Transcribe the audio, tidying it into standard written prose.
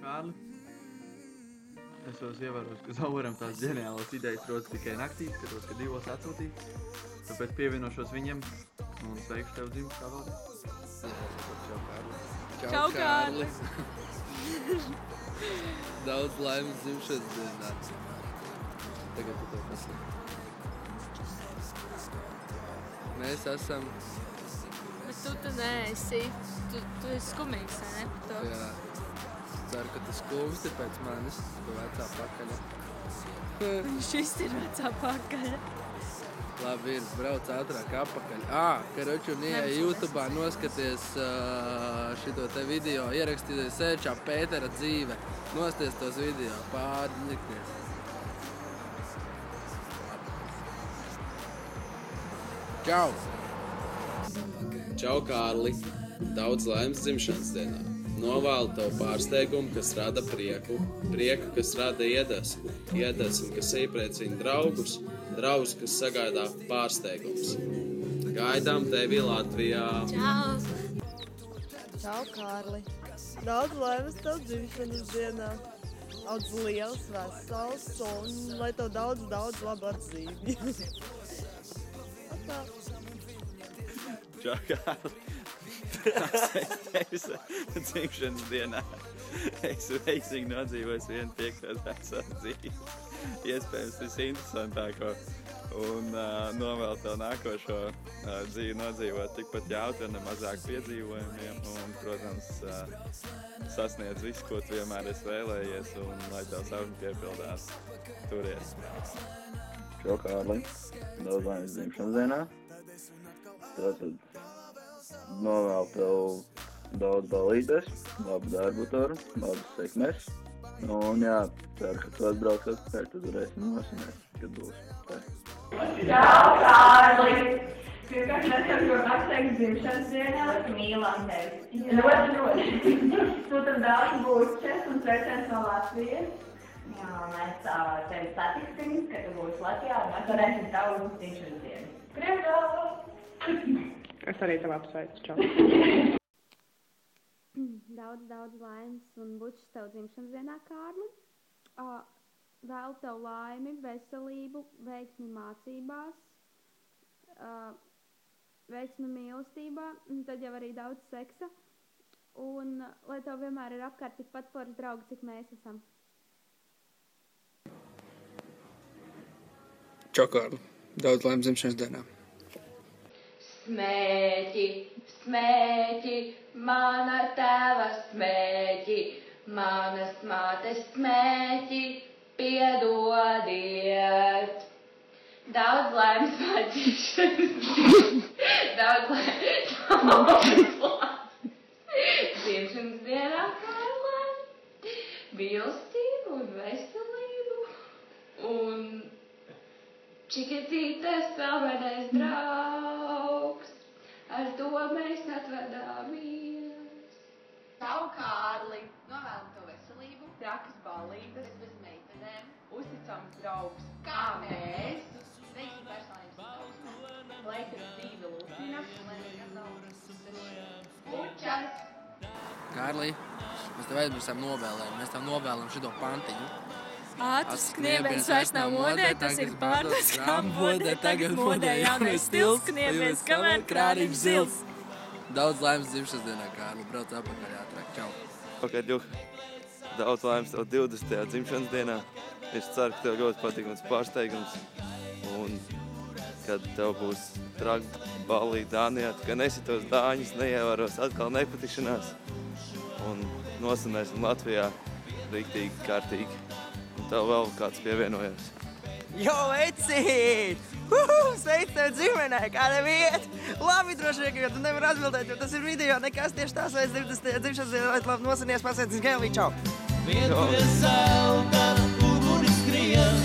Kārli, es jūs ievēroju, ka Zauram tās ģeniālas idejas rodas tikai naktī, skatos, ka 2 atsūtīt, tāpēc pievienošos viņiem un sveikšu tev dzimšanas vārdā. Čau, Kārli! Daudz laimes dzimšanas dienā. Tagad tu to pasaki. Mēs esam... Bet tu neesi. Tu esi skumīgs, ne? Jā. Ceru, ka tu skumsti pēc manis, tu vecā pakaļa. Šis ir vecā pakaļa. Labi, ir, brauc ātrāk apakaļ. Karoči, un ieej YouTube'ā noskaties šito te video, ierakstīties sērčā Pētera dzīve. Nosties tos video, pārlikties. Čau! Čau, Kārli! Daudz laimes dzimšanas dienā. Novēlu tev pārsteigumu, kas rada prieku, prieku, kas rada iedvesmu, iedvesmu, kas iepriecina draugus, draugus, kas sagaidā pārsteigums. Gaidām tevi Latvijā! Čau! Čau, Kārli! Daudz laimes tev dzimšanas dienā. Daudz liels, vesels un lai tev daudz labu atzīmju. Čau, Kārli! Tevis dzimšanas dienā. Es veiksmīgi nodzīvoju 1/5 veco dzīvi. Iespējams visinteresantāko. Un novēlu tev nākošo dzīvi nodzīvot tikpat jautri un nemazāk piedzīvojumiem. Un, protams, sasniedz visu, ko tu vienmēr esi vēlējies un lai tev sapņi piepildās. Turies. Čau, Kārli! Daudz laimes dzimšanas dienā. Tātad novēlu tev daudz balītes, labu darbu tur, labas sekmes. Un jā, ceru, ka tu atbrauc atpakaļ, tad varēsim nosināt, kad būs. Čau, Kārli! Pirmkārt, mēs jau ļoti apsveiks dzimšanas dienā, mīlam tevi. Ļoti. Tu tad daudz bučes un sveiciens no Latvijas. Jā, mēs tevi satiksim, kad tu būsi Latvijā un mēs varēsim tavu dzimšanas dienu. Priekā! Es arī tev apsveicu, čau. Daudz laimes un bučas tev dzimšanas dienā, Kārli. Vēlu tev laimi, veselību, veiksmi mācībās, veiksmi mīlestībā, un tad jau arī daudz seksa. Un lai tev vienmēr ir apkārt tikpat forši draugi, cik mēs esam. Čau, Kārli! Daudz laimes dzimšanas dienā. Smēķi, smēķi, mana tēva smēķi, manas mātes smēķi, piedodiet. Daudz laimes dzimšanas dzimšanas dienā, Kārli. Mīlestību un veselību un Čikatītes pelmenais draugs, ar to mēs atvedāmies. Čau, Kārli! Novēlam tev veselību, trakas ballītes, bez meitenēm, uzticams draugs, kā mēs, veiksmi personības izaugsmē, lai tev dzīve lūpina, lai nekad nav pučas. Kārli, mēs tev aizmirsām novēlējumu, mēs tev novēlam šito pantiņu. Ātrs kniebiens vairs nav modē, tas ir pārdots kā modē, tagad modē jaunais stils, kniebiens, kamēr krāniņš zils. Daudz laimes dzimšanas dienā, Kārli, brauc apakaļ ātrāk, čau. Ok, daudz laimes tev 20. dzimšanas dienā. Es ceru, ka tev ļoti patīk mans pārsteigums. Un kad tev būs traka ballīte Dānijā, ka nesitos dāņus, neievēros atkal nepatikšanās. Un nosanēsim Latvijā riktīgi, kārtīgi. Un tev vēl kāds pievienojās. Jo, vecīt! Sveic tev dzimtenē, kāda vieta! Labi, droši vien, ka tu nevar atbildēt, jo tas ir video, nekas tieši tās veids 20. dzimšanas dienā, lai labi nosanies pasēdz Gelvī, čau! Vietu ir zelta, ugunis skrien,